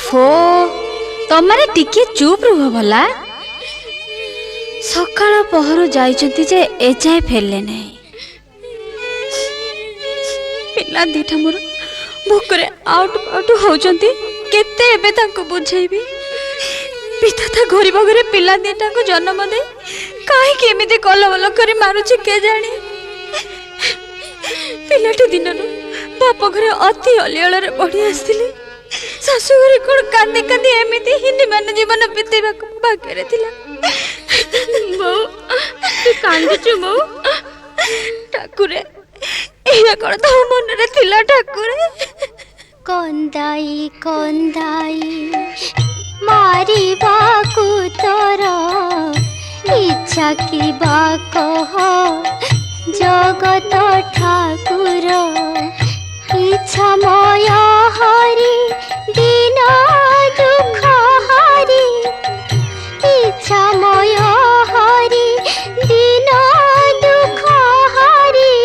ओफो तमारे टिके चुप रुह भला। सकाळ पहर जाइचंती जे एजाए फेरले नहीं। पिला दीठा मोर भोकरे आउट आउट होचंती केते एबे तांको बुझाइबी। पिता गरीब घरे पिला दीटा को जन्म दे काहे केमिति कलबल करी मारुछि के जानी। पिलाटी दिननु बाप घरे अति अलियल रे बढ़ी आस्थिले। सासु घरे कोन कांदी कांदी एमिति हिंदी मान जीवन बितेबा को भाग्य थिला। बो तू कांदछु बो। ठाकुरे एया कोन तो मन रे थिला ठाकुरे। कंदाई कंदाई मारिबा को तोर इच्छा की बा कह जगत ठाकुर। इच्छा मय हरि दिन दुख हरि। इच्छा मय हरि दिन दुख हरि।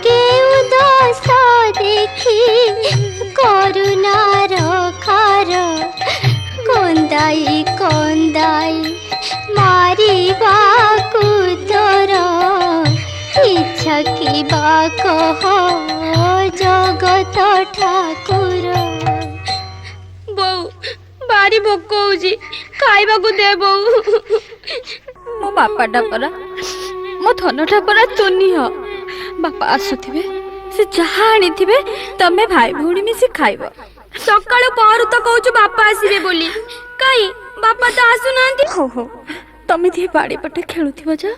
केउ दस देखी करुणार खार। कंदाई कंदाई मारिबा को तोर इच्छा की बा कह जगत ठाकुर। बो बारी भोक होउजी खाइबा को दे बो। मो बापाटा परा मो धनटा परा तुनी हो। बापा आसुथिबे से जहा आनिथिबे तमे भाई भौणी मिसी खाइबो। सकाळ पहरु तो कहूछु बापा आसीबे बोली काई बापा तो आसु नांती। हो हो तमे दी बाड़ी पटे खेलुथिबो जा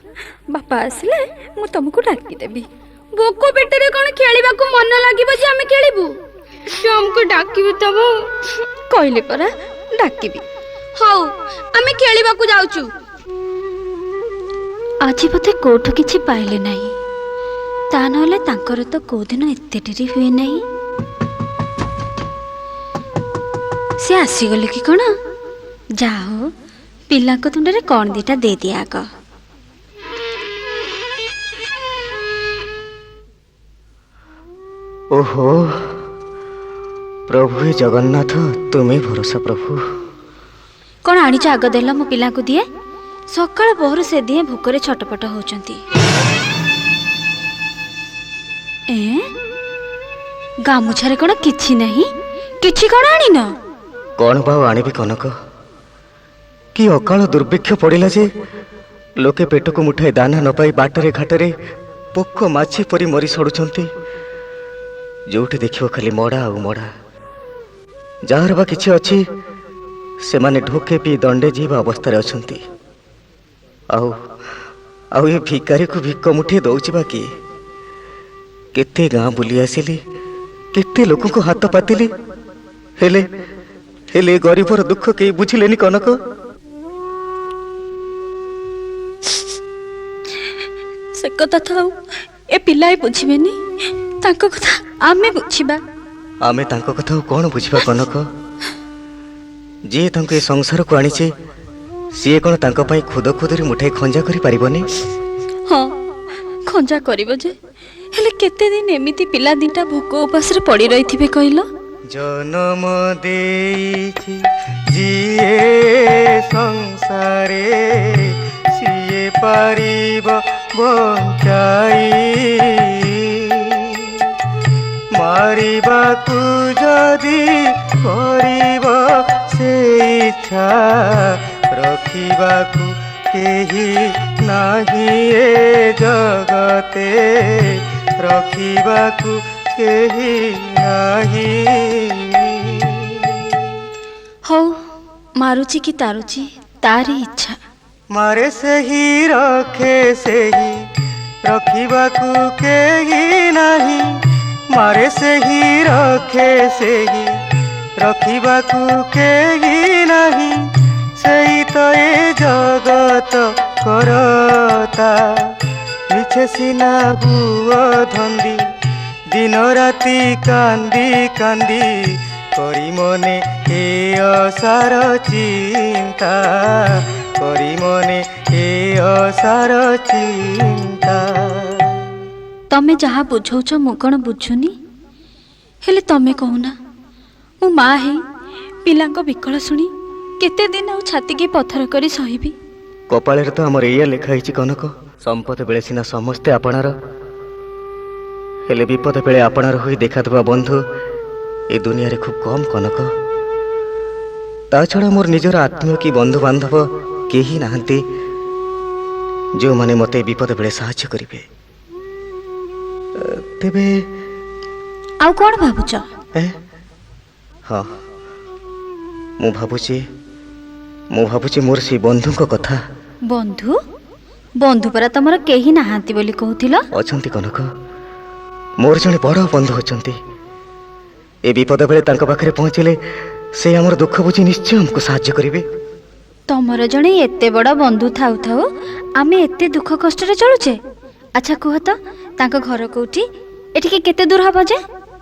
बापा आसिले मु तुमको डाकी देबी। भोको पेटरे कोन खेलिबा को मन लागिबो जे हमें खेलिबू। से हमको डाकिबो तब कहले परा डाकिबी। हौ हमें खेलिबा को जाउछु। आजी बते कोठो किछि पाइले नाही ता नले तांकर तो को दिन एते डेरी हुए नाही। से आसी गले कि कोन जाओ पिला को तुंडरे कोन दीटा दे दिया आग। ओहो प्रभु जगन्नाथ तुम्हें भरोसा प्रभु। कौन आनी आग देल मो पिला को दिए सकाळ पहर से दिए भोकरे छटपट होचंती। ए गामुछारे कौन किछि नहीं किछि कौन आनी न कौन बाऊ आनिबी कनक कि अकाल दुर्भिक्ष पड़िला जे लोके पेट को मुठाई दाना न पाई बाटरे घाटरे पोक माछी परी मरी सड़ुछंती। जोठी देखियो खाली मड़ा आ मड़ा जार बा किछि अछि से माने ढोके पी दंडे जीवा अवस्था रे अछंती। आउ आउ ये भिकारी को भिक्क मुठे दउछि बा कि केते गां बुली आसिली केते लोक को हाथ पातिली हेले हेले गरीबर दुख के बुझिलेनी कनक। से कथा थाउ ए पिलाई बुझिबेनी तांको कथा आमे बुझिबा। आमे तांको कथा कोन बुझिबा कनक। जे तांको ए संसार को आनिचे सीए कोन तांको पई खुद खुदरी मुठाई खंजा करि पारिबोनी। हां खंजा करिवो जे हेले केते दिन एमिति पिला दिटा भोक उपास रे पड़ी रहिथिबे कहिलो। जन्म देइछि जिए संसारे सीए पारिब बंचाई। मारिबाकु जदि करिब से इच्छा रखिबाकु केही नाही ए जगते। रखिबाकु केही नाही। हो मारुची की तारुची तारी इच्छा। मारे सही रखे सही रखिबाकु केही नाही। मारे सही रखे सही रखिबाकु केही नाही। सही तो ए जगत करता मिछे सिना बुआ धंदी दिन राति कांदी कांदी करी मने ए असार चिंता। करी मने ए असार चिंता। तमे जहा बुझौछ मु कौन बुझुनी हेले तमे कहूना मो माँ है ପିଲାଙ୍କ ବିକଳ ଶୁଣି କେତେ ଦିନ ଆଉ ଛାତିକି ପଥର କରି ସହିବି। କପାଳରେ ତ ଆମର ଏଇଆ ଲେଖା ହେଇଛି କନକ, ସମ୍ପଦ ବେଳେ ସିନା ସମସ୍ତେ ଆପଣାର, ହେଲେ ବିପଦ ବେଳେ ଆପଣାର ହୋଇ ଦେଖାଦେବା ବନ୍ଧୁ ଏ ଦୁନିଆରେ ଖୁବ୍ କମ୍ କନକ। ତା ଛଡ଼ା ମୋର ନିଜର ଆତ୍ମୀୟ କି ବନ୍ଧୁ ବାନ୍ଧବ କେହି ନାହାନ୍ତି ଯେଉଁମାନେ ମୋତେ ବିପଦ ବେଳେ ସାହାଯ୍ୟ କରିବେ। ତେବେ ଆଉ କ'ଣ ଭାବୁଛ? ହଁ, ମୁଁ ଭାବୁଛି ମୋର ସେଇ ବନ୍ଧୁଙ୍କ କଥା। ବନ୍ଧୁ? ବନ୍ଧୁ ପରା ତମର କେହି ନାହାନ୍ତି ବୋଲି କହୁଥିଲ। ଅଛନ୍ତି କନକ, ମୋର ଜଣେ ବଡ଼ ବନ୍ଧୁ ଅଛନ୍ତି। ଏ ବିପଦ ବେଳେ ତାଙ୍କ ପାଖରେ ପହଞ୍ଚିଲେ ସେ ଆମର ଦୁଃଖ ବୁଝି ନିଶ୍ଚୟ ଆମକୁ ସାହାଯ୍ୟ କରିବେ। ତମର ଜଣେ ଏତେ ବଡ଼ ବନ୍ଧୁ ଥାଉ ଥାଉ ଆମେ ଏତେ ଦୁଃଖ କଷ୍ଟରେ ଚଳୁଛେ। ଆଚ୍ଛା କୁହ ତ, ତାଙ୍କ ଘର କୋଉଠି? ଏଠିକି କେତେ ଦୂର ହବ ଯେ?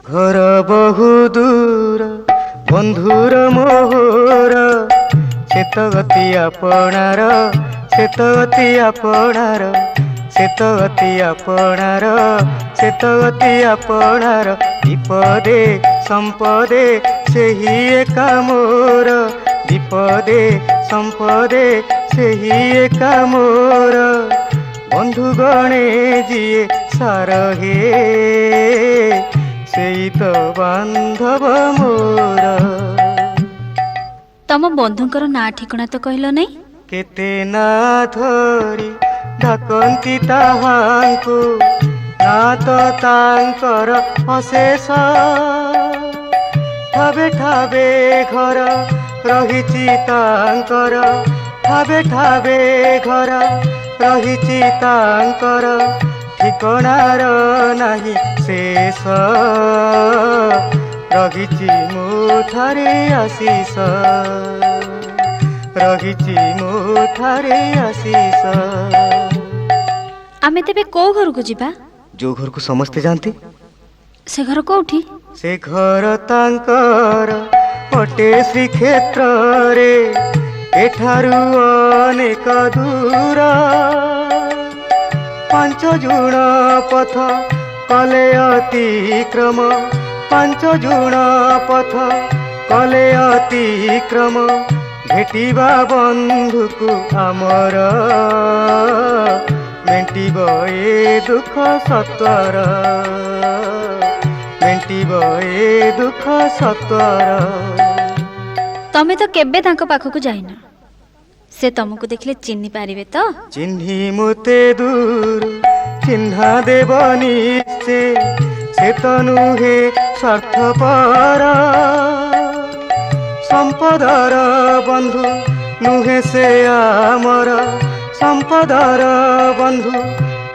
ଘର ବହୁ ଦୂର, ବନ୍ଧୁର ମୋହର, ସେତଗତି ଆପଣାର, ସେତଗତି ଆପଣାର, ସେତଗତି ଆପଣାର, ସେତଗତି ଆପଣାର, ବିପଦେ ସମ୍ପଦେ ସେହି ଏକା ମୋର, ବିପଦେ ସମ୍ପଦେ ସେହି ଏକା ମୋର, ବନ୍ଧୁ ଗଣେ ଯିଏ ସାର ହେ ସେଇ ତ ବାନ୍ଧବ ମୋର। ତମ ବନ୍ଧୁଙ୍କର ନାଁ ଠିକଣା ତ କହିଲ ନାଇଁ? କେତେ ନା ଧରି ଡାକନ୍ତି ତାହାଙ୍କୁ, ନା ତ ତାଙ୍କର ଅଶେଷ, ଠାବେ ଠାବେ ଘର ରହିଛି ତାଙ୍କର, ଠାବେ ଠାବେ ଘର ରହିଛି ତାଙ୍କର, ଠିକଣାର ନାହିଁ ଶେଷ, ରହିଛି ମୁଠାରେ ଆଶିଷ, ରହିଛି ମୁଠାରେ ଆଶିଷ। ଆମେ ତେବେ କୋଉ ଘରକୁ ଯିବା? ଯୋଉ ଘରକୁ ସମସ୍ତେ ଯାଆନ୍ତି। ସେ ଘର କୋଉଠି? ସେ ଘର ତାଙ୍କର ଅଟେ ଶ୍ରୀକ୍ଷେତ୍ରରେ, ଏଠାରୁ ଅନେକ ଦୂର, ପାଞ୍ଚ ଜୁଣ ପଥ କଲେ ଅତିକ୍ରମ, ପାଞ୍ଚ ଜୁଣ ପଥ କଲେ ଅତିକ୍ରମ, ଭେଟିବା ବନ୍ଧୁକୁ ଆମର, ମେଣ୍ଟିବ ଏ ଦୁଃଖ ସତ୍ୱର, ମେଣ୍ଟିବ ଏ ଦୁଃଖ ସତ୍ୱର। ତମେ ତ କେବେ ତାଙ୍କ ପାଖକୁ ଯାଇନ, ସେ ତମକୁ ଦେଖିଲେ ଚିହ୍ନି ପାରିବେ ତ? ଚିହ୍ନି ମୋତେ ଦୂର ଚିହ୍ନା ଦେବ ନିଶ୍ଚେ, ସେ ତ ନୁହେଁ ସ୍ୱାର୍ଥପର, ସମ୍ପଦର ବନ୍ଧୁ ନୁହେଁ ସେ ଆମର, ସମ୍ପଦର ବନ୍ଧୁ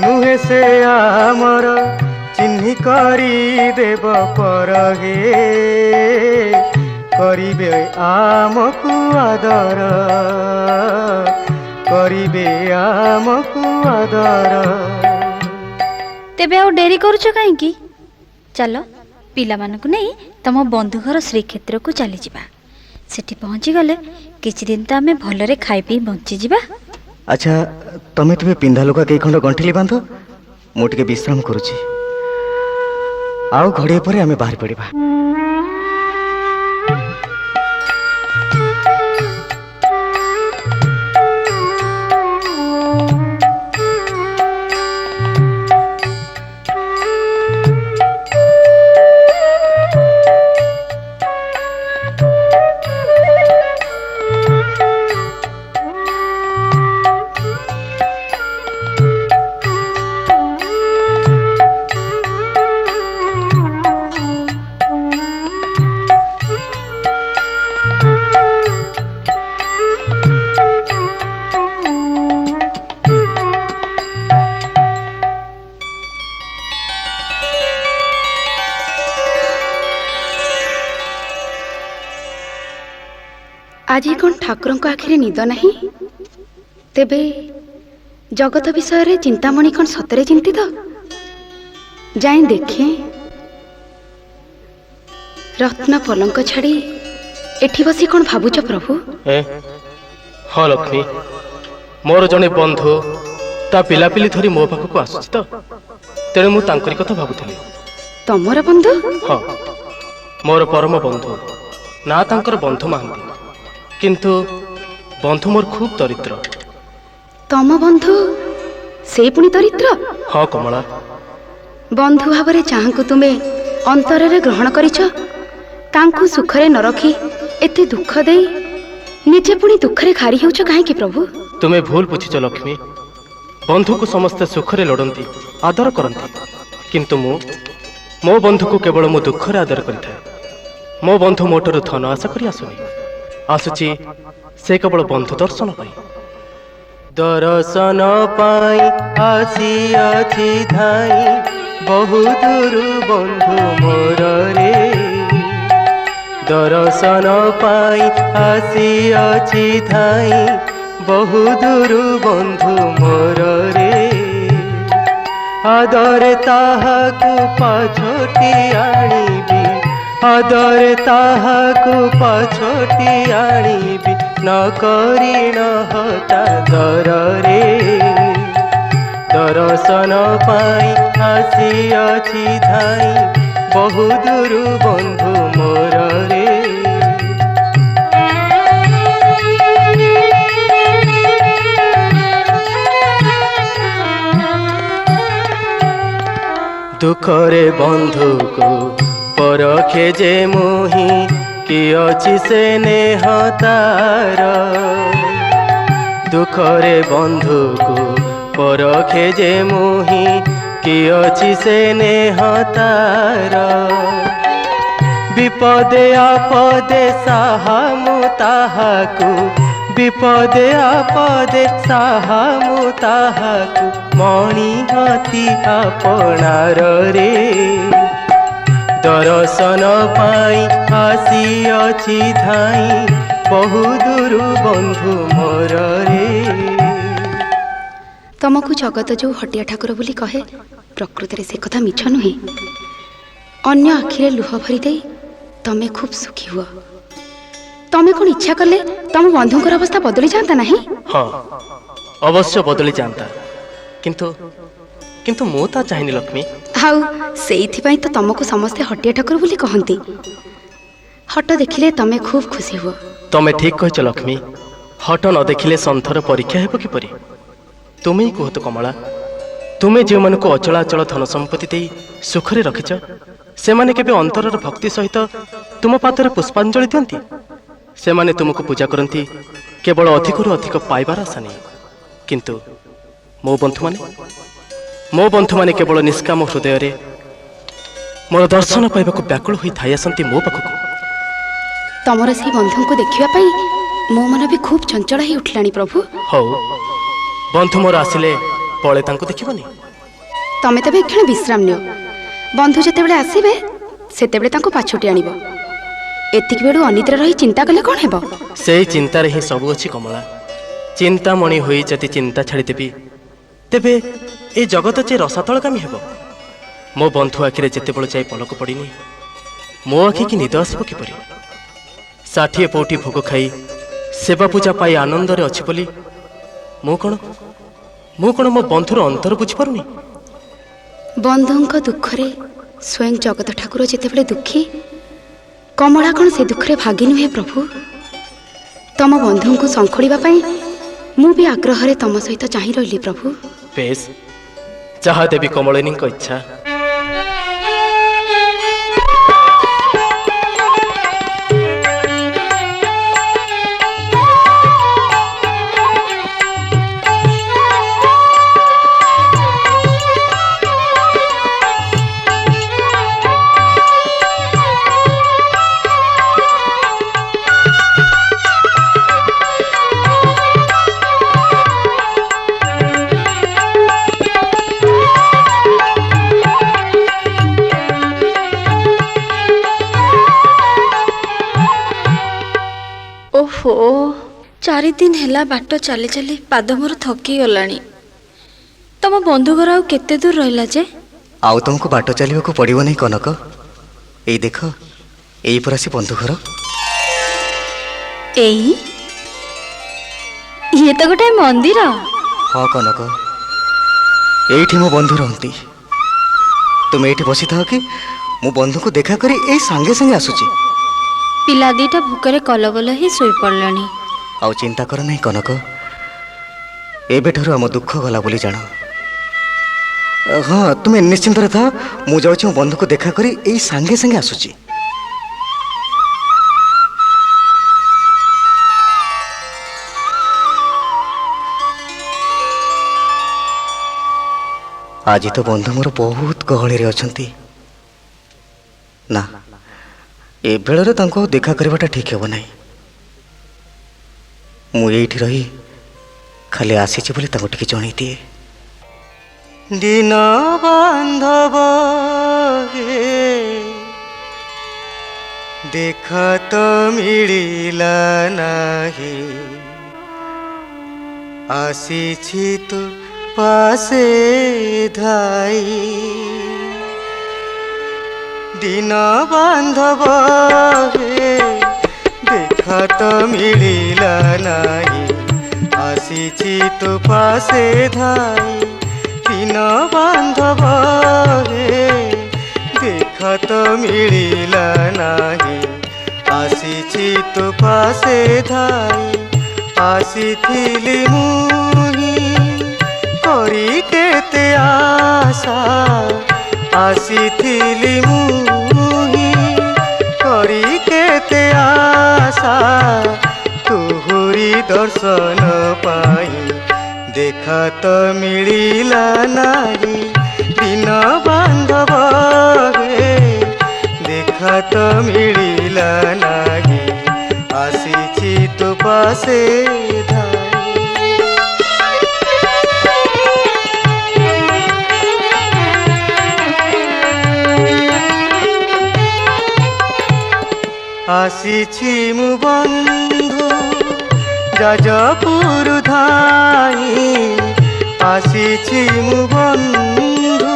ନୁହେଁ ସେ ଆମର, ଚିହ୍ନି କରି ଦେବ ପର ହେ, କରିବେ ଆମକୁ ଆଦର, କରିବେ ଆମକୁ ଆଦର। ତେବେ ଆଉ ଡେରି କରୁଛ କାହିଁକି? ଚାଲ ପିଲାମାନଙ୍କୁ ନେଇ ତମ ବନ୍ଧୁ ଘର ଶ୍ରୀକ୍ଷେତ୍ରକୁ ଚାଲିଯିବା। ସେଠି ପହଞ୍ଚିଗଲେ କିଛି ଦିନ ତ ଆମେ ଭଲରେ ଖାଇ ପିଇ ବଞ୍ଚିଯିବା। ଆଚ୍ଛା, ତମେ ତେବେ ପିନ୍ଧା ଲୁଗା କେଇ ଖଣ୍ଡ ଗଣ୍ଠିଲି ବାନ୍ଧ, ମୁଁ ଟିକେ ବିଶ୍ରାମ କରୁଛି। ଆଉ ଘଡ଼ିଏ ପରେ ଆମେ ବାହାରି ପଡ଼ିବା। ଆଜି କ'ଣ ଠାକୁରଙ୍କ ଆଖିରେ ନିଦ ନାହିଁ? ତେବେ ଜଗତ ବିଷୟରେ ଚିନ୍ତାମଣି କ'ଣ ସତରେ ଚିନ୍ତିତ? ଯାଇ ଦେଖେ। ରତ୍ନ ପଲଙ୍କ ଛାଡ଼ି ଏଠି ବସି କ'ଣ ଭାବୁଛ ପ୍ରଭୁ? ହଁ ଲକ୍ଷ୍ମୀ, ମୋର ଜଣେ ବନ୍ଧୁ ତା ପିଲାପିଲି ଧରି ମୋ ପାଖକୁ ଆସୁଛି ତ, ତେଣୁ ମୁଁ ତାଙ୍କରି କଥା ଭାବୁଥିଲି। ତମର ବନ୍ଧୁ? ହଁ, ମୋର ପରମ ବନ୍ଧୁ ନା ତାଙ୍କର ବନ୍ଧୁ ମହାନ୍ତି, କିନ୍ତୁ ବନ୍ଧୁ ମୋର ଖୁବ୍ ଦରିଦ୍ର। ତମ ବନ୍ଧୁ ସେ ପୁଣି ଦରିଦ୍ର? ହଁ କମଳା, ବନ୍ଧୁ ଭାବରେ ଯାହାଙ୍କୁ ତୁମେ ଅନ୍ତରରେ ଗ୍ରହଣ କରିଛ, ତାଙ୍କୁ ସୁଖରେ ନ ରଖି ଏତେ ଦୁଃଖ ଦେଇ ନିଜେ ପୁଣି ଦୁଃଖରେ ଘାରି ହେଉଛ କାହିଁକି ପ୍ରଭୁ? ତୁମେ ଭୁଲ ବୁଝିଛ ଲକ୍ଷ୍ମୀ। ବନ୍ଧୁକୁ ସମସ୍ତେ ସୁଖରେ ଲୋଡ଼ନ୍ତି, ଆଦର କରନ୍ତି, କିନ୍ତୁ ମୋ ବନ୍ଧୁକୁ କେବଳ ମୁଁ ଦୁଃଖରେ ଆଦର କରିଥାଏ। ମୋ ବନ୍ଧୁ ମୋଠାରୁ ଧନ ଆଶା କରି ଆସୁଛି ସେ କେବଳ ବନ୍ଧୁ ଦର୍ଶନ ପାଇଁ। ଦର୍ଶନ ପାଇଁ ଆସିଅଛି ଧାଇଁ, ବହୁ ଦୂରୁ ବନ୍ଧୁ ମୋର ରେ। ଦର୍ଶନ ପାଇଁ ଆସିଅଛି ଧାଇଁ, ବହୁ ଦୂରୁ ବନ୍ଧୁ ମୋର ରେ। ଆଦରେ ତାହାକୁ ପାଛୋଟି ଆଣିବି, ଆଦରେ ତାହାକୁ ପାଛୋଟି ଆଣିବି, ନ କରିଣ ହତା ଦରରେ। ଦର୍ଶନ ପାଇଁ ଆସିଅଛି ଧାଇଁ, ବହୁ ଦୂରୁ ବନ୍ଧୁ ମୋର ରେ। ଦୁଃଖରେ ବନ୍ଧୁକୁ ପରଖେ ଯେ ମୁହିଁ, କି ଅଛି ସେ ନେହ ତାର। ଦୁଃଖରେ ବନ୍ଧୁକୁ ପରଖେ ଯେ ମୁହିଁ, କି ଅଛି ସେ ନେହ ତାର। ବିପଦେ ଆପଦେ ସାହା ମୁଁ ତାହାକୁ, ବିପଦେ ଆପଦେ ସାହା ମୁଁ ତାହାକୁ, ମଣିହତି ଆପଣାର ରେ। ଦର୍ଶନ ପାଇଁ ଆସିଅଛି ଧାଇଁ, ବହୁ ଦୂରୁ ବନ୍ଧୁ ମୋର ରେ। ତମକୁ ଜଗତ ଯୋଉ ହଟିଆ ଠାକୁର ବୋଲି କହେ, ପ୍ରକୃତରେ ସେ କଥା ମିଛ ନୁହେଁ। ଅନ୍ୟ ଆଖିରେ ଲୁହ ଭରି ଦେଇ ତମେ ଖୁବ୍ ସୁଖୀ ହୁଅ। ତମେ କ'ଣ ଇଚ୍ଛା କଲେ ତମ ବନ୍ଧୁଙ୍କର ଅବସ୍ଥା ବଦଳି ଯାଆନ୍ତା ନାହିଁ? ହଁ, ଅବଶ୍ୟ ବଦଳି ଯାଆନ୍ତା, କିନ୍ତୁ ମୁଁ ତା ଚାହିଁନି ଲକ୍ଷ୍ମୀ। ଆଉ ସେଇଥିପାଇଁ ତ ତମକୁ ସମସ୍ତେ ହଟିଆ ଠାକୁର ବୋଲି କହନ୍ତି। ହଟ ଦେଖିଲେ ତମେ ଖୁବ୍ ଖୁସି ହୁଅ। ତମେ ଠିକ୍ କହିଛ ଲକ୍ଷ୍ମୀ। ହଟ ନ ଦେଖିଲେ ସନ୍ଥର ପରୀକ୍ଷା ହେବ କିପରି? ତୁମେ ହିଁ କୁହ ତ କମଳା, ତୁମେ ଯେଉଁମାନଙ୍କୁ ଅଚଳାଚଳ ଧନ ସମ୍ପତ୍ତି ଦେଇ ସୁଖରେ ରଖିଛ, ସେମାନେ କେବେ ଅନ୍ତରର ଭକ୍ତି ସହିତ ତୁମ ପାଦରେ ପୁଷ୍ପାଞ୍ଜଳି ଦିଅନ୍ତି? ସେମାନେ ତୁମକୁ ପୂଜା କରନ୍ତି କେବଳ ଅଧିକରୁ ଅଧିକ ପାଇବାର ଆଶା ନେଇ। କିନ୍ତୁ ମୋ ବନ୍ଧୁମାନେ କେବଳ ନିଷ୍କାମ ହୃଦୟରେ ମୋର ଦର୍ଶନ ପାଇବାକୁ ବ୍ୟାକୁଳ ହୋଇ ଧାଇ ଆସନ୍ତି ମୋ ପାଖକୁ। ତମର ସେଇ ବନ୍ଧୁଙ୍କୁ ଦେଖିବା ପାଇଁ ମୋ ମନ ବି ଖୁବ୍ ଚଞ୍ଚଳ ହେଇ ଉଠିଲାଣି ପ୍ରଭୁ। ହଉ, ବନ୍ଧୁ ମୋର ଆସିଲେ ପଳେ ତାଙ୍କୁ ଦେଖିବନି? ତମେ ତେବେ ଏକ୍ଷଣ ବିଶ୍ରାମ ନିଅ। ବନ୍ଧୁ ଯେତେବେଳେ ଆସିବେ ସେତେବେଳେ ତାଙ୍କୁ ପାଛୋଟି ଆଣିବ। ଏତିକି ବେଳୁ ଅନିଦ୍ରା ରହି ଚିନ୍ତା କଲେ କ'ଣ ହେବ? ସେଇ ଚିନ୍ତାରେ ହିଁ ସବୁ ଅଛି କମଳା। ଚିନ୍ତାମଣି ହୋଇ ଯଦି ଚିନ୍ତା ଛାଡ଼ିଦେବି, ତେବେ ଏ ଜଗତ ଯେ ରସାତଳଗାମୀ ହେବ। ମୋ ବନ୍ଧୁ ଆଖିରେ ଯେତେବେଳେ ଯାଇ ପଲକ ପଡ଼ିନି, ମୋ ଆଖିକି ନିଦ ଆସିବ କିପରି? 60 ପଉଟି ଭୋଗ ଖାଇ ସେବା ପୂଜା ପାଇ ଆନନ୍ଦରେ ଅଛି ବୋଲି ମୁଁ କ'ଣ ମୋ ବନ୍ଧୁର ଅନ୍ତର ବୁଝିପାରୁନି? ବନ୍ଧୁଙ୍କ ଦୁଃଖରେ ସ୍ୱୟଂ ଜଗତ ଠାକୁର ଯେତେବେଳେ ଦୁଃଖୀ, କମଳା କ'ଣ ସେ ଦୁଃଖରେ ଭାଗି ନୁହେଁ ପ୍ରଭୁ? ତମ ବନ୍ଧୁଙ୍କୁ ଶଙ୍ଖୋଳିବା ପାଇଁ ମୁଁ ବି ଆଗ୍ରହରେ ତମ ସହିତ ଚାହିଁ ରହିଲି ପ୍ରଭୁ। ବେଶ, ଯାହା ଦେବୀ କମଳିନୀଙ୍କ ଇଚ୍ଛା। ଓହୋ, 4 ଦିନ ହେଲା ବାଟ ଚାଲି ଚାଲି ପାଦ ମୋର ଥକି ଗଲାଣି। ତମ ବନ୍ଧୁ ଘର ଆଉ କେତେ ଦୂର ରହିଲା ଯେ? ଆଉ ତୁମକୁ ବାଟ ଚାଲିବାକୁ ପଡ଼ିବ ନାହିଁ କନକ। ଏଇ ଦେଖ, ଏଇ ପରା ସେ ବନ୍ଧୁ ଘର। ଇଏ ତ ଗୋଟେ ମନ୍ଦିର। ହଁ କନକ, ଏଇଠି ମୋ ବନ୍ଧୁ ରହନ୍ତି। ତୁମେ ଏଇଠି ବସିଥାଅ କି ମୁଁ ବନ୍ଧୁଙ୍କୁ ଦେଖା କରି ଏଇ ସାଙ୍ଗେ ସାଙ୍ଗେ ଆସୁଛି। ପିଲା ଦିଟା ଭୋକରେ କଲବଲ ହେଇ ଶୋଇପଡ଼ିଲେଣି। ଆଉ ଚିନ୍ତା କର ନାହିଁ କନକ, ଏବେଠାରୁ ଆମ ଦୁଃଖ ଗଲା ବୋଲି ଜାଣ। ହଁ, ତୁମେ ନିଶ୍ଚିନ୍ତରେ ଥାଅ, ମୁଁ ଯାଉଛି ମୋ ବନ୍ଧୁକୁ ଦେଖା କରି ଏଇ ସାଙ୍ଗେ ସାଙ୍ଗେ ଆସୁଛି। ଆଜି ତ ବନ୍ଧୁ ମୋର ବହୁତ ଗହଳିରେ ଅଛନ୍ତି। ନା, ଏ ବେଳରେ ତାଙ୍କୁ ଦେଖା କରିବାଟା ଠିକ୍ ହେବ ନାହିଁ। ମୁଁ ଏଇଠି ରହି ଖାଲି ଆସିଛି ବୋଲି ତାଙ୍କୁ ଟିକେ ଜଣେଇ ଦିଏ। ଦିନ ବାନ୍ଧବ ଦେଖା ତ ମିଳିଲା ନାହିଁ, ଆସିଛି ତୁ ପାଶେ ଧାଇ। ଦିନ ବାନ୍ଧବ ଦେଖା ତ ମିଳିଲା ନାହିଁ, ଆସିଛି ତୁ ପାଶେ ଧାଇ। ଦିନ ବାନ୍ଧବ ଦେଖା ତ ମିଳିଲା ନାହିଁ, ଆସିଛି ତୁ ପାଶେ ଧାଇ। ଆସିଥିଲି ମୁହିଁ କରି କେତେ ଆଶା, ଆସିଥିଲି ମୁହିଁ କରି କେତେ ଆଶା, ତୁହୁରି ଦର୍ଶନ ପାଇଁ ଦେଖା ତ ମିଳିଲା ନାହିଁ। ଦିନ ବାନ୍ଧବ ଦେଖା ତ ମିଳିଲା ନାହିଁ, ଆସିଛି ତୁ ପାଶେ ଧାଇ। ଆସିଛି ମୁଁ ବନ୍ଧୁ ଯାଜପୁର ଧାଇ, ଆସିଛି ମୁଁ ବନ୍ଧୁ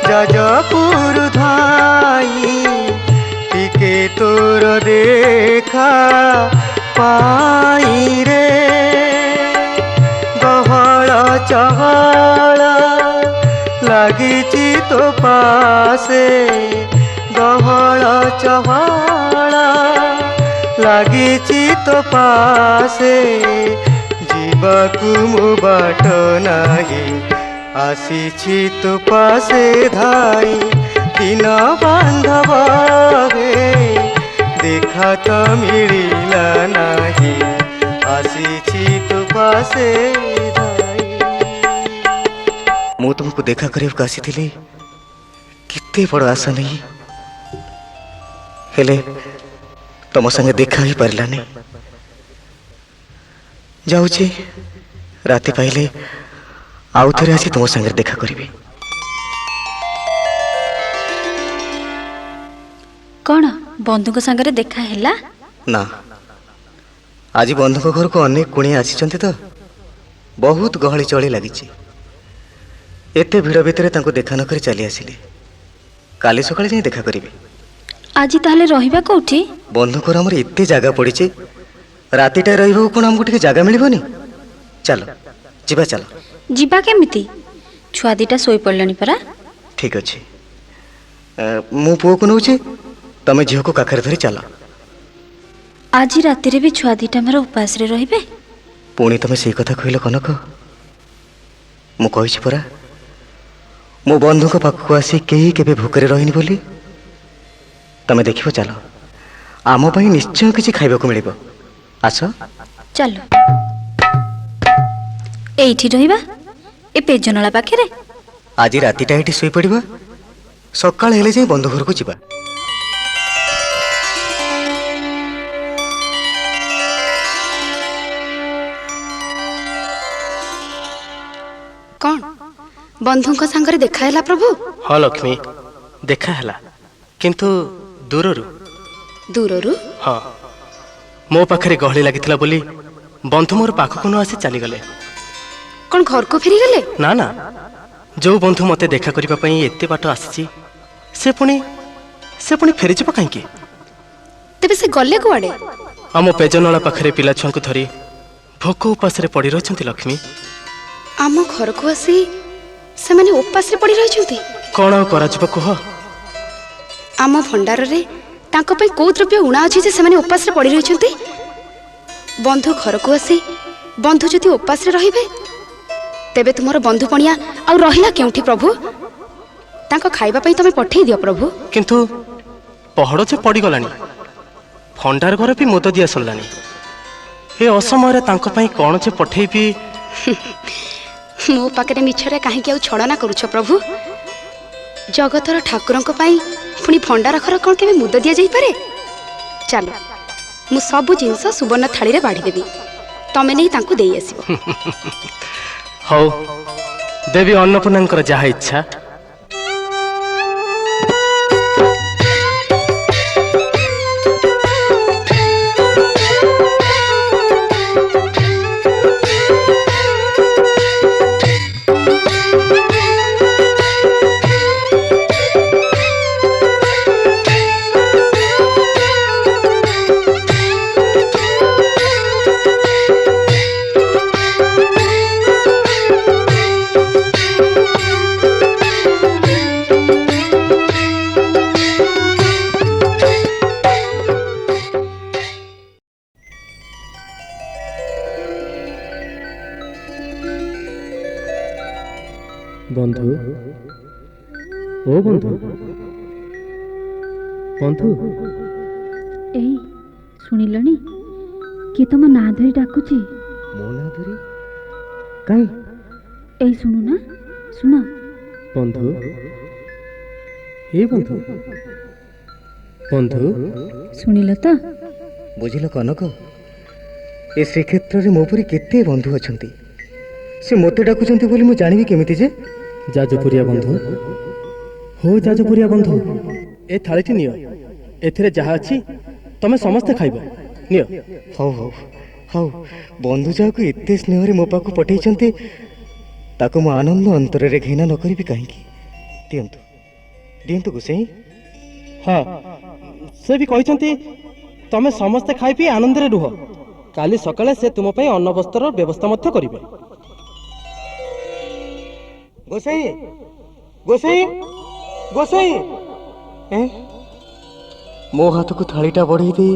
ଯାଜପୁର ଧାଇ। ଟିକେ ତୋର ଦେଖା ପାଇ ରେ, ଗହଳ ଚହଳ ଲାଗିଛି ତୋ ପାଶେ, ଗହଳ ଚହଳ ଲାଗିଛି ତୋ ପାଶେ। ଯିବାକୁ ମୋ ବାଟ ନାହିଁ, ଆସିଛି ତୋ ପାଶେ ଧାଇ। ଦିନ ବାନ୍ଧବ ଦେଖା ତ ମିଳିଲା ନାହିଁ, ଆସିଛି ତୋ ପାଶେ ଧାଇ। ମୁଁ ତୁମକୁ ଦେଖା କରିବାକୁ ଆସିଥିଲି କେତେ ବଡ଼ ଆଶା ନେଇ, ହେଲେ ତମ ସାଙ୍ଗେ ଦେଖା ହେଇପାରିଲାନି। ଯାଉଛି, ରାତି ପାଇଲେ ଆଉ ଥରେ ଆସି ତୁମ ସାଙ୍ଗରେ ଦେଖା କରିବି। କ'ଣ ବନ୍ଧୁଙ୍କ ସାଙ୍ଗରେ ଦେଖା ହେଲା? ନା, ଆଜି ବନ୍ଧୁଙ୍କ ଘରକୁ ଅନେକ କୁଣିଆ ଆସିଛନ୍ତି ତ, ବହୁତ ଗହଳି ଚଳି ଲାଗିଛି। ଏତେ ଭିଡ଼ ଭିତରେ ତାଙ୍କୁ ଦେଖା ନ କରି ଚାଲି ଆସିଲି। କାଲି ସକାଳେ ଯାଇ ଦେଖା କରିବି। ଆଜି ତାହେଲେ ରହିବା କୋଉଠି? ବନ୍ଧୁଙ୍କର ଆମର ଏତେ ଜାଗା ପଡ଼ିଛି, ରାତିଟାରେ ରହିବାକୁ କ'ଣ ଆମକୁ ଟିକେ ଜାଗା ମିଳିବନି? ଚାଲ ଯିବା, ଚାଲ। ଯିବା କେମିତି? ଛୁଆ ଦିଟା ଶୋଇପଡ଼ିଲେଣି ପରା। ଠିକ୍ ଅଛି, ମୁଁ ପୁଅକୁ ନେଉଛି, ତମେ ଝିଅକୁ କାଖରେ ଧରି ଚାଲ। ଆଜି ରାତିରେ ବି ଛୁଆ ଦିଟା ଆମର ଉପାସରେ ରହିବେ? ପୁଣି ତମେ ସେଇ କଥା କହିଲ କନକ। ମୁଁ କହିଛି ପରା, ମୋ ବନ୍ଧୁଙ୍କ ପାଖକୁ ଆସି କେହି କେବେ ଭୋକରେ ରହିନି ବୋଲି। ତମେ ଦେଖିବ, ଚାଲ, ଆମ ପାଇଁ ନିଶ୍ଚୟ କିଛି ଖାଇବାକୁ ମିଳିବ। ଆସ। ଚାଲ, ଏଇଠି ରହିବା, ଏ ପେଜନଳା ପାଖରେ। ଆଜି ରାତିଟା ଏଠି ଶୋଇପଡ଼ିବା, ସକାଳ ହେଲେ ଯାଇ ବନ୍ଧୁ ଘରକୁ ଯିବା। କ'ଣ ବନ୍ଧୁଙ୍କ ସାଙ୍ଗରେ ଦେଖା ହେଲା ପ୍ରଭୁ? ହଁ ଲକ୍ଷ୍ମୀ, ଦେଖା ହେଲା, କିନ୍ତୁ ଦୂରରୁ। ଦୂରରୁ? ହଁ, ମୋ ପାଖରେ ଗହଳି ଲାଗିଥିଲା ବୋଲି ବନ୍ଧୁ ମୋର ପାଖକୁ ନ ଆସି ଚାଲିଗଲେ। କ'ଣ ଘରକୁ ଫେରିଗଲେ? ନା ନା, ଯୋଉ ବନ୍ଧୁ ମୋତେ ଦେଖା କରିବା ପାଇଁ ଏତେ ବାଟ ଆସିଛି, ସେ ପୁଣି ଫେରିଯିବ କାହିଁକି? ତେବେ ସେ ଗଲେ କୁଆଡ଼େ? ଆମ ପେଜନଳା ପାଖରେ ପିଲା ଛୁଆଙ୍କୁ ଧରି ଭୋକ ଉପାସରେ ପଡ଼ି ରହିଛନ୍ତି ଲକ୍ଷ୍ମୀ। ଆମ ଘରକୁ ଆସି ସେମାନେ ଉପାସରେ ପଡ଼ି ରହିଛନ୍ତି? କ'ଣ ଆଉ କରାଯିବ କୁହ? ଆମ ଭଣ୍ଡାରରେ तांको पई को द्रव्य उणा अछि जे सेमाने उपास रे पड़ी रहिछन्ते। बंधु घर को आसी बंधु जदि उपास रे रहिबे तेबे तुमर बंधु पणिया आ रहिला केउठी प्रभु? तांको खाइबा पई तमे पठेई दियो प्रभु। किंतु पहड़ जे पड़गलानी भंडार घर भी मुद दिया सरलानी ए असमय तांको पई कौन जे पठेबी मो पाकरे मिछरे काहे के छड़ना करूछ प्रभु? जगतर ठाकुरंक पई पुणी भंडार घर कौन के मुद दिया जाई पारे? चलो मु सब जिनस सुवर्ण थाली रे बाढ़ी देबी तमे नहीं तांको देई आसीबो। हौ देवी अन्नपूर्णांकर जहा इच्छा। बंधु ओ बंधु बंधु एई सुनिलनी कि तुम ना धरी डाकुची मो ना धरी काई एई सुनु ना सुन बंधु ए बंधु बंधु सुनिल तो बुझिल कनक ए श्रीक्षेत्र रे मो परी केते बंधु अछंती से मते डाकुचंती बोली मु जानिबी केमिति जे जाजपुरिया बंधु हो जाजपुरिया बंधु ए थालीटी नियो एथिरे जहा अछि तमे समस्त खाइबो नियो। हौ हौ हौ बंधु जाको एते स्नेह रे मो पाखु पठेइचंती ताको मु आनंद अंतर रे घृणा न करिबी काहेकि दियंतु दियंतु गुसेई। हाँ से भी कहते तमे समस्ते खाई पी आनंद रे रुह काली सकाळे से तुम पई अन्न वस्त्र व्यवस्था मध्य करिवे। गोसाई गोसाई गोसाई ए मो हाथ को थालीटा बढ़ई दे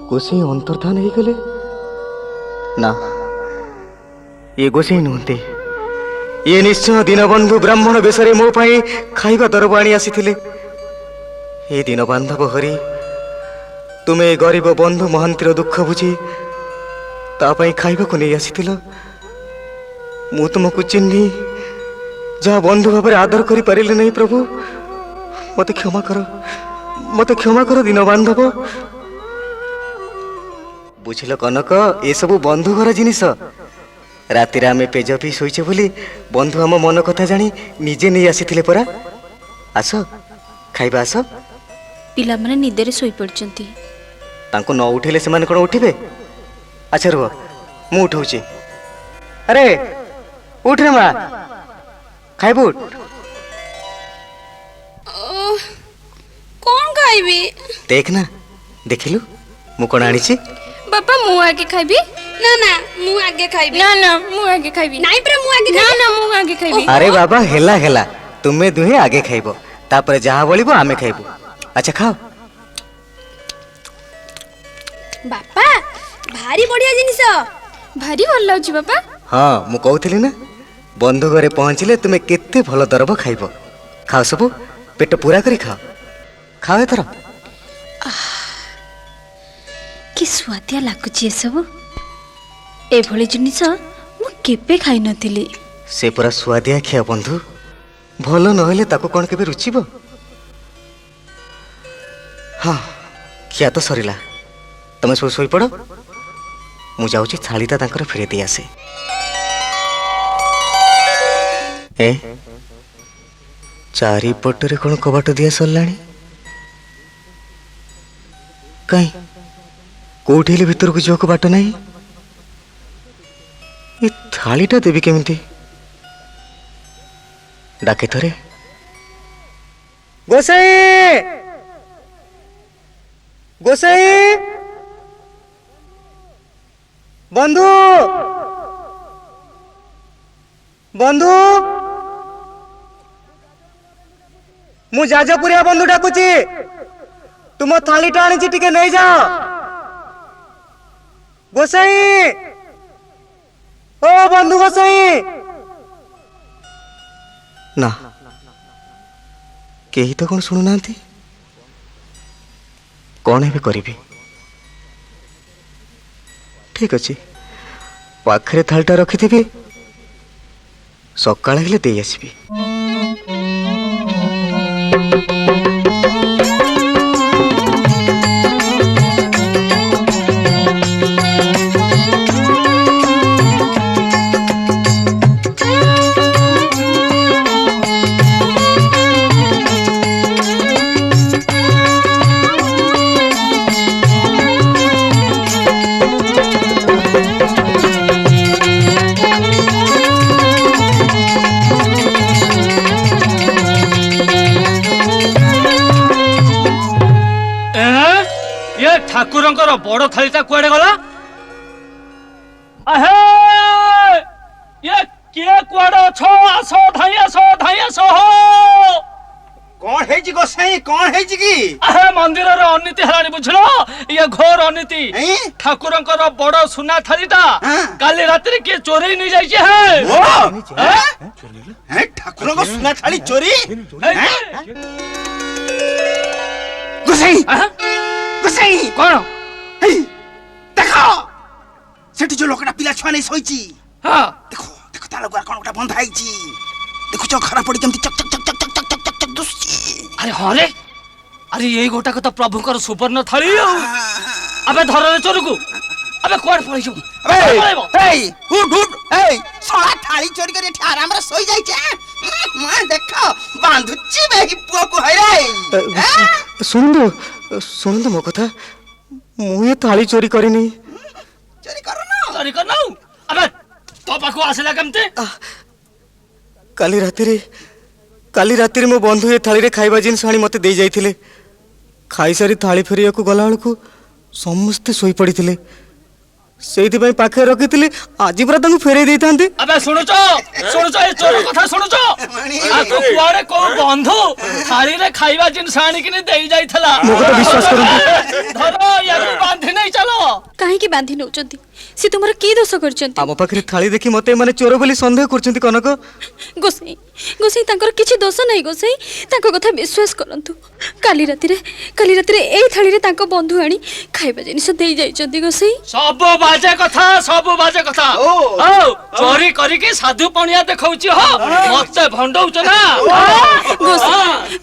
गोसाई अंतर्धान हो गले ना ये गोसाई नुहते ये निश्चय दीनबंधु ब्राह्मण बेसरे मो पाई खाइबा दरब आनी आसीथिले। ए दिन बांधव हरि तुमे गरीब बंधु महांतीर दुख बुझी तापाई खाइबा को नहीं आसीथिल। मु तुमको चिन्ही जहाँ बंधु भाव आदर करि पारिले नहीं प्रभु मते क्षमा कर दिन बांधव। बुझिल कनक ए सब बंधु घर जिनिस राति आम पेज पी शोचे बोली बंधु आम मन कथा जानी निजे नहीं आसीथिले परा। आस खाइबा आस। पिला माने निदेरे सोई पड़चंती तांको न उठेले से माने कोन उठिबे? अच्छा रुह मु उठाउची। अरे उठ रे मां खाइबू। कौन खाइबी? देख ना देखिलु मु कोन आनीची। बापा मु आगे खाइबी। ना ना मु आगे खाइबी। ना ना मु आगे खाइबी। नाइ पर मु आगे खाइबी। ना ना मु आगे खाइबी। अरे बाबा हेला हेला तुमे दुहे आगे खाइबो तापर जहा बोलिबो आमे खाइबो। अच्छा खाओ। बापा भारी बढ़िया जिनिस भारी भल लाउची बापा। हाँ मु कहूଥିଲି ना बंधु घरे पहुँचले तुमे केते भल दरब खाइबो। खाओ सब पेट पूरा करी खाओ खाओ एथर। कि स्वादिया लागुची ए सब ए भली जिनिस मु केबे खाइ नथिली। से पूरा स्वादिया खिया बंधु भल नहले ताको कोन केबे रुचिबो। हाँ खिया तो सरिला तमे सब सोई पड़ो मु जाउची थालीटा तांकर फेरे दी आसे। ए चारि पटरे कोन कबाट दिया सरलाणी काई कोठिले भीतर को जोक बाट नाही। ए थालीटा देबी केमिति डाके थरे। गोसाई गोसाई बंधु बंधु मु जाजपुरिया बंधु डाकुची तू तुम थालीटा आनी टिके नहीं जाओ गोसाई ओ बंधु गोसाई ना केही तो कौन शुणु ना कौन है करी ठीक अच्छे पाखे थालटा रखी सकाळ हेले दे आसबी ठाकुरंकर बड़ थालीटा कुआडे गला आहे ये किए कुआडे छो आसो धाई आसो हो कौन है जी गोसाई कौन है जी की आहे मंदिर रे अनीति हलानी बुझलो ये घोर अनीति ठाकुरंकर बड़ सुना थालीटा काली रात रे के चोरी नहीं जाई छे है ठाकुर को सुना थाली चोरी गोसाई गोसाई कौन देखो सेठी जो लोकटा पिला छुआ नहीं सोईची हां देखो देखो ताला गुआ कोन गोटा बंद हाईची देखो जो खरा पड़ी जमती चक चक चक चक चक चक चक चक दुसी अरे हरे अरे यही गोटा को तो प्रभुकर सुवर्ण थाली अबे धर रे चोर को अबे कोन पड़ी छु ए उठ उठ ए सोला थाली चोरी करे आराम रे सोई जाई छे मां देखो बांधुची बेही पुओ को है रे सुन दो मो कथा मुझे थाली चोरी करनी चोरी करना अबे तो पाखु आसला केमते काली राति मो बंधु ए थाली रे खाइबा जिन साणी मते दे जाइथिले खाई सारी थाली फेरिया को गला को समस्त सोई पड़िथिले सेइति पई पाखे रखिथिले आजि पुरा तांको फेरे देई थांते अबे सुनुचो ए चोर कथा सुनुचो आको कुआडे को बंधु थाली रे खाइबा जिन साणी किने देई जाइथला मोको तो विश्वास करंतु धरो याको बांधी नहीं चलो काहे की बांधी नउचंती से तुमरा की दोष करचंती आम पाखे थाली देखि मते माने चोर बोली संदेह करचंती कनक गोसाई तांकर किछि दोष नहीं गोसाई तांको कथा विश्वास करंतु काली राति रे एई थाली रे तांको बंधु आनी खाइबा जिनिस देई जाइचंती गोसाई सब बाजे कथा ओ चोरी करी के साधु पणिया देखौची हो मते भंडौच ना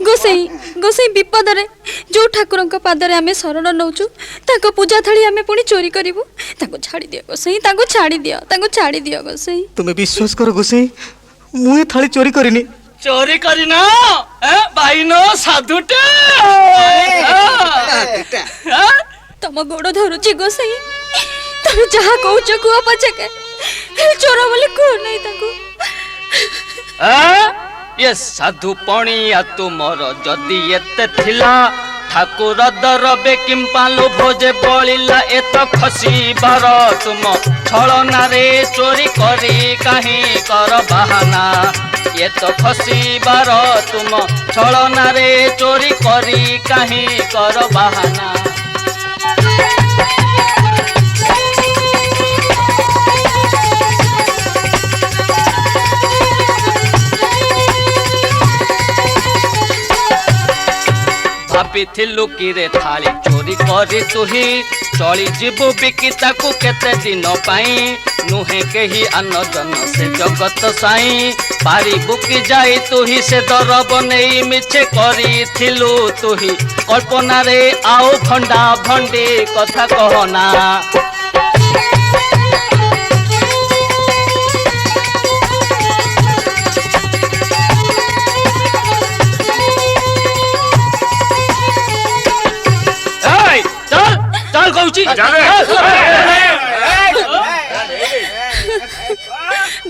गोसाई विपद रे जो ठाकुरंक पाद रे आमे शरण नउचु तांको पूजा थाली आमे पुनी चोरी करिवु तांको छाड़ी दियो गोसाई तांको छाड़ी दियो गोसाई तुम्हें विश्वास करो गोसाई मुझे थाली चोरी करिनी चोरी करिना ए बाइनो साधुटे तम गोड़ धरुची गोसाई तमे जहा कहउछ कुआ पछके चोर बोली को नहीं ताको ये साधु पणिया तुमर जदि एते थिला ठाकुर दरबे किंपा लोभ जे बलिला एत खसीबार तुम छलना रे चोरी करी काहे कर बहाना ये तो खसीबार तुम छलना रे चोरी करी काहे कर बहाना भाविथिलु कि रे थाली चोरी करी तुही चली जीवु बिकी ताकू केते दिन पाई नुहे केही अनजन से जगत साई पारी बुकी जाई तुही से दरब नहीं मिछे करी थिलु तुही कल्पना रे आओ भंडा भंडी कथा कहना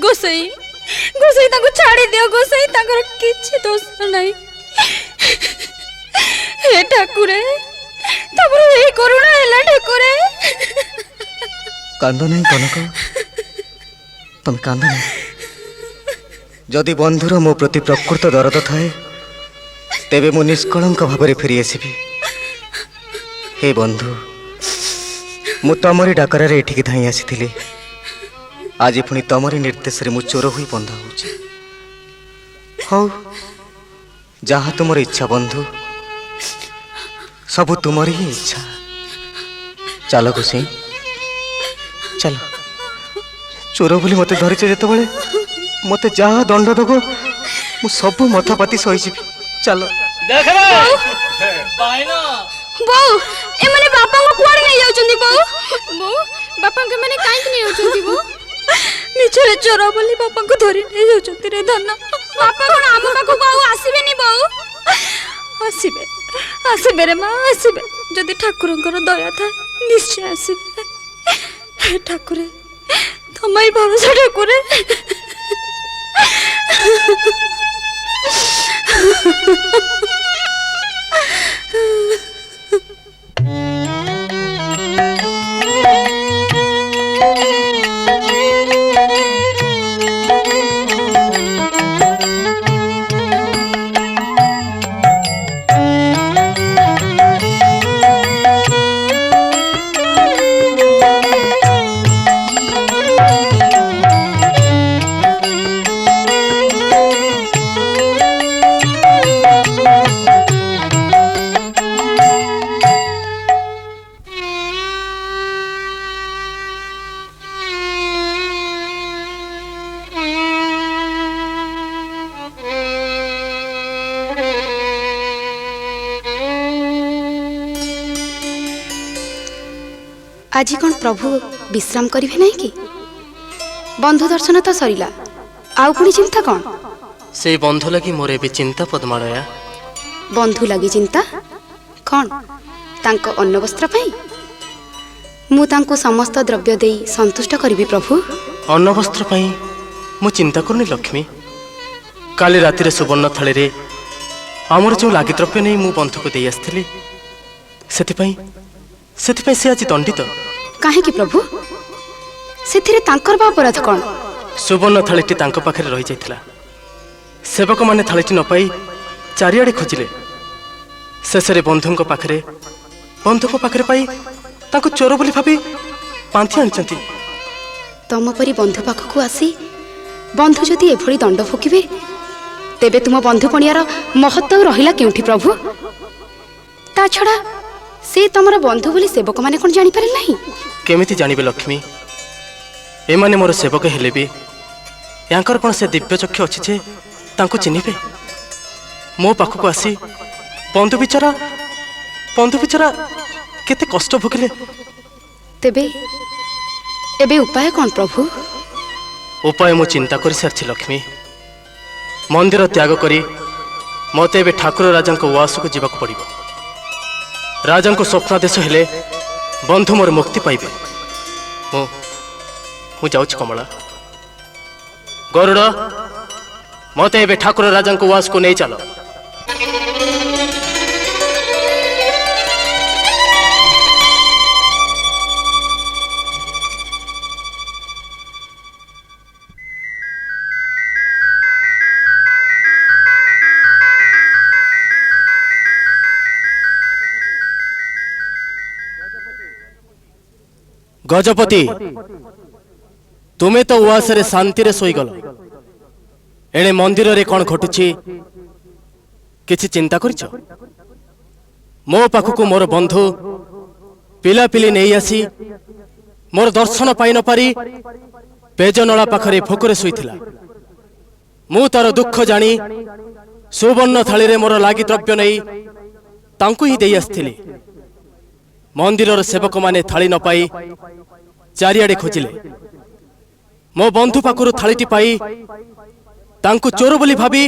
गोसाई ताको छाड़ी दियो गोसाई ताकर किछि दोष नाही हे ठाकुरे तमरो ए करुणा हैला ठाकुरे कांद नहीं कनक तुम कांद नहीं जदि बंधुर मो प्रति प्रकृत दरद थाए तेबे मु निष्कलंक भाव फेरी आसबि हे बंधु मु तमरी डाकरारे एठिकी धाई आसीथिली आज पुणी तमरी निर्देश रे मु चोर हुई बंधा होची हौ जहा तुमर इच्छा बंधु सबु तुमरी ही इच्छा चलो खुशी चलो चोर बोली मते धरिछ जेते बेले मते जहा दंड दबो मु सब मथापाती सहीजी चलो देख पाइना बोऊ ए माने बापा को कुआड़ नहीं जाउछंती बोऊ बोऊ बापा के माने काई नहीं जाउछंती बोऊ मिछरे चोर बोली बापा को धरि नहीं जाउछंती रे धन बापा कोन आम पाखो को आसीबे नी बोऊ आसीबे आसीबे रे मां आसीबे जदि ठाकुरंकर दया था निश्चय आसीबे हे ठाकुरे तमाई भरोसा ठाकुरे आज कौन प्रभु विश्राम करिवे नहीं कि बंधु दर्शन तो सरीला आउ पुणी चिंता कौन से बंधु लगी मोर ए चिंता पद्मालया बंधु लगी चिंता कौन तांको अन्न वस्त्र पाई मु तांको समस्त द्रव्य देई संतुष्ट करिवि प्रभु अन्न वस्त्र पाई मु चिंता करनी लक्ष्मी काली राति सुवर्ण थाली रे आमर जो लागि द्रव्य नहीं मु बंधु को दे आसथिली सेथिपई से आज दंडित काहे कि प्रभु सेथिरे तांकर बा अपराध कौन सुवर्ण थालीटी तांको पाखरे रही जाइथिला सेवक माने थालीटी न पाई चारिआडे खोजिले शेषरे बंधुक पाखरे पाई तांको चोर बोली भाबी पांथि आनिचंती तम परी बंधु पाखकु आसी बंधु जदि एभली दंड भोगिबे तेबे तुम बंधु पणियार महत्व रहिला केउठी प्रभु ता छड़ा से तमर बंधु बोली सेवक माने कोन जानि पारे नाही केमिति जानिबे लक्ष्मी ए माने मोर सेवक हेले भी यांकर कोन से दिव्य चक्षु अछि जे तांको चिन्हिबे मो पाखकु आसी बंधु बिचारा केते कष्ट भोगिले तेबे एबे उपाय कोन प्रभु उपाय मु चिंता करि सारछि लक्ष्मी मंदिर त्याग करी मते एबे ठाकुर राजा को उआस को जीवाक पड़िबो राजा को स्वप्नादेश हेले बंधु मोर मुक्ति पाइबे मु जाउछि कमला गरुड़ मते एबे ठाकुर राजा को उआस को नहीं चलो गजपति तुम्हें तो उआसरे शांति रे सोईगल एणे मंदिर रे कौन घटुछि किछि चिंता करिछ मो पाखकु मोर बंधु पिला पिली नहीं आसी मोर दर्शन पाई न पारी पेजनला पाखरे भोकरे सोईथिला मु तार दुख जानी सुवर्ण थाली रे मोर लागि द्रव्य नहीं तांकु ही देई आस्थिली मंदिर सेवक माने थाली न पाई चारिआडे खोजिले मो बंधु पाखरु थालीटी पाई तांकु चोर बोली भाबी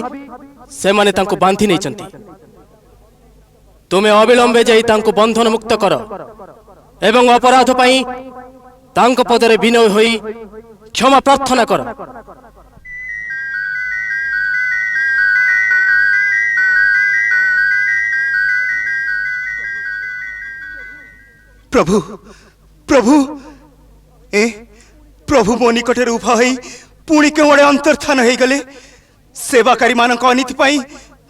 से माने तांकु बांधी नहीं चंती तुम्हें अविलंबे जाई तांकु बंधन मुक्त कर एवं अपराध पाई तांको पदरे विनय होई क्षमा प्रार्थना कर प्रभु प्रभु ए प्रभु मो निकट उभा हो पुणी केवड़े अंतर्धान हो गले सेवाकारी मान अनीति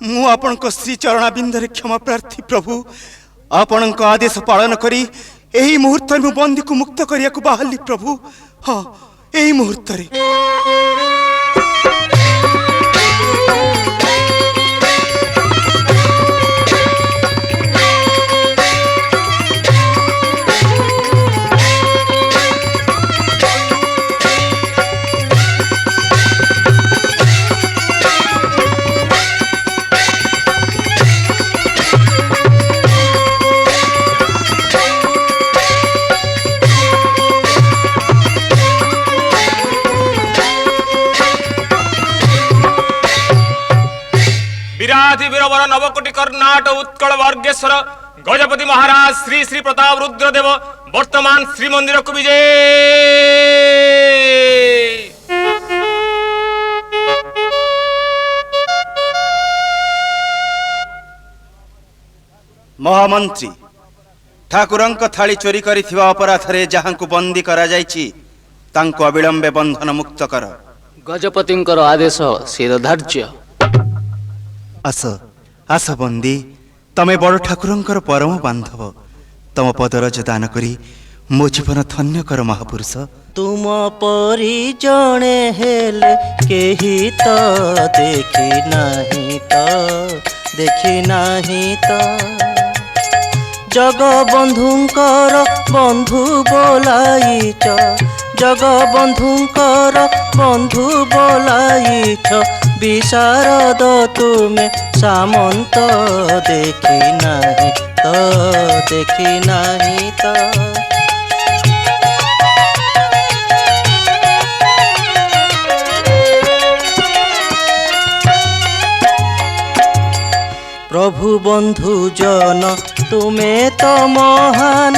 मु आपण श्री चरणा बिंदरे क्षमा प्रार्थी प्रभु ଆପଣଙ୍କ ଆଦେଶ ପାଳନ କରି ଏହି ମୁହୂର୍ତ୍ତରେ ମୁଁ ବନ୍ଦୀକୁ ମୁକ୍ତ କରିବାକୁ ବାହାରିଲି ପ୍ରଭୁ। ହଁ, ଏହି ମୁହୂର୍ତ୍ତରେ। विराधि वीरवर नवकोटि कर्नाट उत्कल वर्गेश्वर गजपति महाराज श्री श्री प्रताप रुद्रदेव वर्तमान श्रीमंदिर को विजय। महामंत्री ठाकुरंक थाली चोरी करिथिबा अपराधरे जहांकु बंदी करा जायछि तांको अविलंबे बंधन मुक्त कर। गजपतिंकर आदेश शिरधार्य। आस आस बंदी, तमे बड़ ठाकुरंकर परम बांधव। तम पदरज दान करी मो जीवन धन्य कर महापुरुष। तुम परी जणे हेले केही तो देखी नाही तो जगबंधुंकर बंधु बोलाइछ, जगबंधुंकर बंधु बोलाइछ। विशारद तुमे सामंत देखी नाही तो प्रभु बंधु जन तुमे तो महान,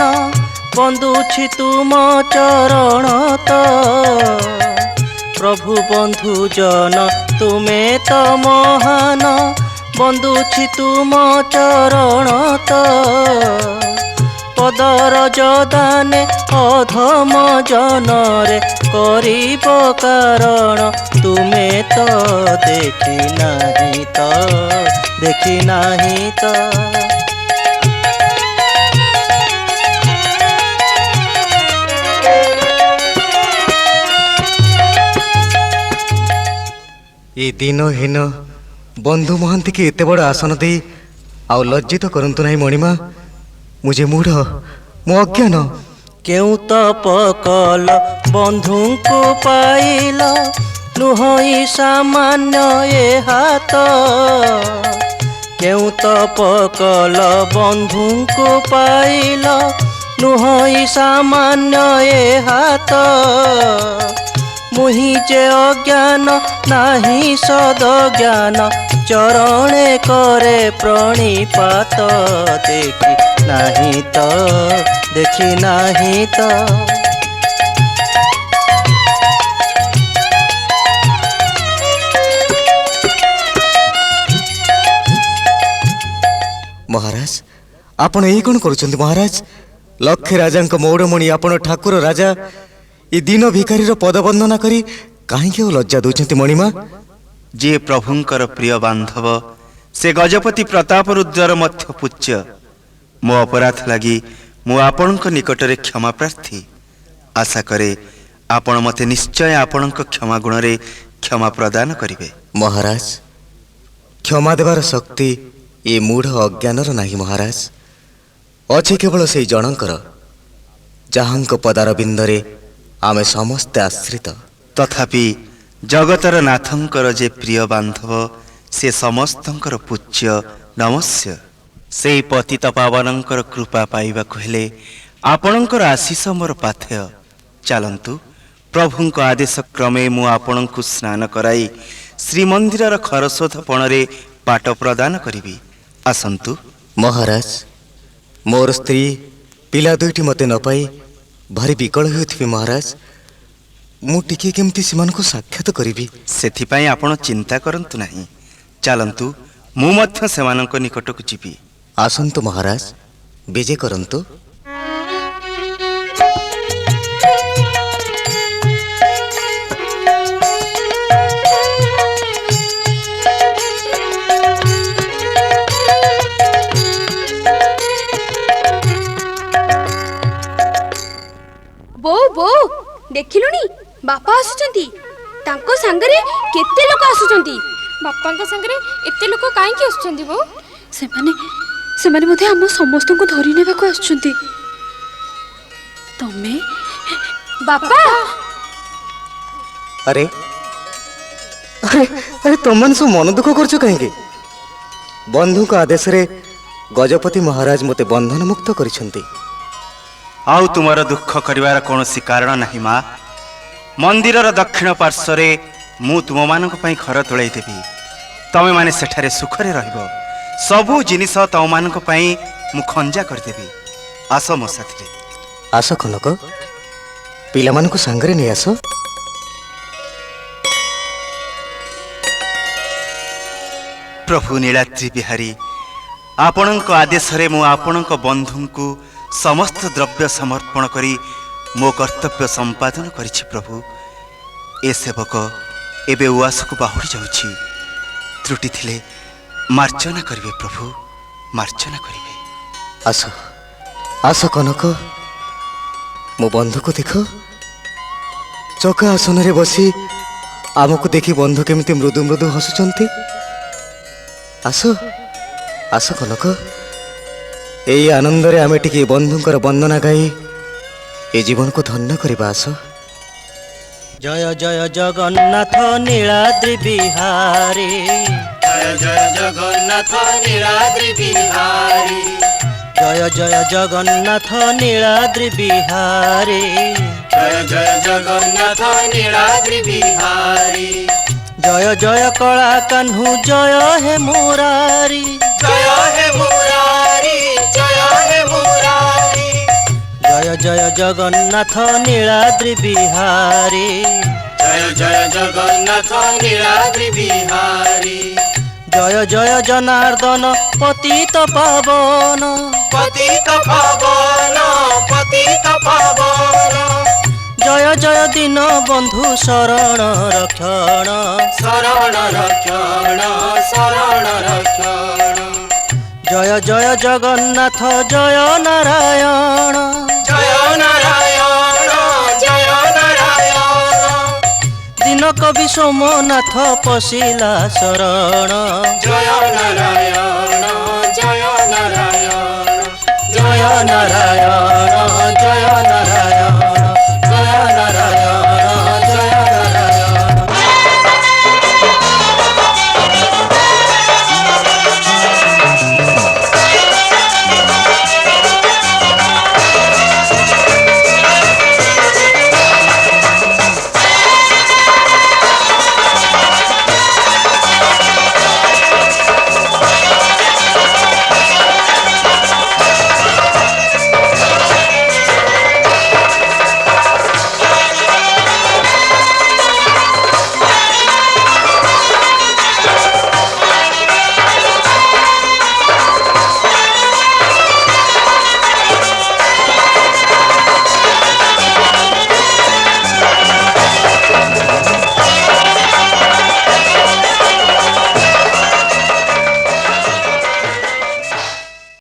बंदुछि तुम चरण तो। प्रभु बंधु जन तुमे तो महान, बंदुछि तुम चरण तो। पदरज दाने अधम जनरे करिब कारण, तुमे तो देखी नाही तो ये दिनहीन बंधु महांती की एते बड़ आसन दे आउ लज्जित करंतु नहीं मणिमा। मुझे मूढ़ मो अज्ञान। केउ तप कल बंधु को पाइल, नुहई सामान्य ए हाथ। केउ तप कल बंधु को पाइल, नुहई सामान्य ए हाथ। मुहि जे अज्ञान नाही सद ज्ञान, चरणे करे प्रणिपात। देखी नाही तो महाराज आपण एई कोन करूछंती महाराज? लक्ष्य राजांक मौड़मणि आपण ठाकुर राजा ई दीन भिखारीर पद वंदना करी काहे के लज्जा दउछंती मणिमा? जे प्रभुंकर प्रिय बांधव से गजपति प्रताप रुद्रर मध्य पूज्य। मो अपराध लगी मु आपणक निकटरे क्षमा प्रार्थी। आशा करे आपण मते निश्चय आपणक क्षमा गुण रे क्षमा प्रदान करिवे। महाराज क्षमा देवार शक्ति ये मूढ़ अज्ञानर नाही महाराज, अच्छे केवल से जनकर जहांक पदार बिंदरे आमे समस्ते आश्रित। तथापि जगतर नाथंकर जे प्रिय बांधव से समस्तंकर पूज्य नमस्य। से पतित पावनंकर कृपा पाइबाकु हेले आपणंकर आशीष मोर पाथेय। चलंतु प्रभुंक आदेश क्रमे मु आपणंकु स्नान कराई श्रीमंदिरर खरशोधपणरे पाट प्रदान करिबी। आसंतु। महाराज मोर स्त्री पिला दुईटी मते न पाई भारी विकल होइथिबी महाराज। मु टिके केमती सिमान को साक्षात करिबी। सेथिपाई आपण चिंता करंतु नाही। चलंतु मु मध्य सेमानंक निकटकु जिबी। आसंतु महाराज विजय करंतु। ବାପା ଆସୁଛନ୍ତି ତାଙ୍କ ସାଙ୍ଗରେ କେତେ ଲୋକ ଆସୁଛନ୍ତି ବାପାଙ୍କ ସାଙ୍ଗରେ ଏତେ ଲୋକ କାହିଁକି ଆସୁଛନ୍ତି ବୋଉ ସେମାନେ ମଧ୍ୟ ଆମ ସମସ୍ତଙ୍କୁ ଧରି ନେବାକୁ ଆସୁଛନ୍ତି ତମେ ବାପା ଆରେ ଆରେ ଆରେ ତମମାନେ ସବୁ ମନ ଦୁଃଖ କରୁଛ କାହିଁକି ବନ୍ଧୁଙ୍କ ଆଦେଶରେ ଗଜପତି ମହାରାଜ ମୋତେ ବନ୍ଧନ ମୁକ୍ତ କରିଛନ୍ତି ଆଉ ତୁମର ଦୁଃଖ କରିବାର କୌଣସି କାରଣ ନାହିଁ ମା ମନ୍ଦିରର ଦକ୍ଷିଣ ପାର୍ଶ୍ୱରେ ମୁଁ ତୁମମାନଙ୍କ ପାଇଁ ଘର ତୋଳାଇ ଦେବି ତମେମାନେ ସେଠାରେ ସୁଖରେ ରହିବ ସବୁ ଜିନିଷ ତମମାନଙ୍କ ପାଇଁ ମୁଁ ଖଞ୍ଜା କରିଦେବି ଆସ ମୋ ସାଥିରେ ଆସ କନକ ପିଲାମାନଙ୍କୁ ସାଙ୍ଗରେ ନେଇ ଆସ ପ୍ରଭୁ ନୀଳାଦ୍ରି ବିହାରୀ ଆପଣଙ୍କ ଆଦେଶରେ ମୁଁ ଆପଣଙ୍କ ବନ୍ଧୁଙ୍କୁ ସମସ୍ତ ଦ୍ରବ୍ୟ ସମର୍ପଣ କରି ମୋ କର୍ତ୍ତବ୍ୟ ସମ୍ପାଦନ କରିଛି ପ୍ରଭୁ ଏ ସେବକ ଏବେ ଉଆସକୁ ବାହୁଡ଼ି ଯାଉଛି ତ୍ରୁଟି ଥିଲେ ମାର୍ଜନା କରିବେ ପ୍ରଭୁ ମାର୍ଜନା କରିବେ ଆସ ଆସ କନକ ମୋ ବନ୍ଧୁକୁ ଦେଖ ଚକା ଆସନରେ ବସି ଆମକୁ ଦେଖି ବନ୍ଧୁ କେମିତି ମୃଦୁ ମୃଦୁ ହସୁଛନ୍ତି ଆସ ଆସ କନକ ଏଇ ଆନନ୍ଦରେ ଆମେ ଟିକେ ବନ୍ଧୁଙ୍କର ବନ୍ଦନା ଗାଇ ଏ ଜୀବନକୁ ଧନ୍ୟ କରିବା ଆସ ଜୟ ଜୟ ଜଗନ୍ନାଥ ନୀଳାଦ୍ରି ବିହାରୀ ଜୟ ଜୟ ଜଗନ୍ନାଥ ନୀଳାଦ୍ରି ବିହାରୀ ଜୟ ଜୟ ଜଗନ୍ନାଥ ନୀଳାଦ୍ରି ବିହାରୀ ଜୟ ଜୟ ଜଗନ୍ନାଥ ନୀଳାଦ୍ରି ବିହାରୀ ଜୟ ଜୟ କଳା କାହ୍ନୁ ଜୟ ହେ ମୁରାରୀ ଜୟ ହେ ମୁରାରୀ ଜୟ ହେ ମୁରାରୀ ଜୟ ଜୟ ଜଗନ୍ନାଥ ନୀଳାଦ୍ରି ବିହାରୀ ଜୟ ଜୟ ଜଗନ୍ନାଥ ନୀଳାଦ୍ରି ବିହାରୀ জয় জয় জনার্দন পতিত পাবন পতিত পাবন পতিত পাবন জয় জয় দীন বন্ধু শরণ রক্ষণ শরণ রক্ষণ শরণ রক্ষণ জয় জয় জগন্নাথ জয় নারায়ণ জয় নারায়ণ জয় নারায়ণ দীন কবি সোমনাথ পশিলা শরণ জয় নারায়ণ জয় নারায়ণ জয় নারায়ণ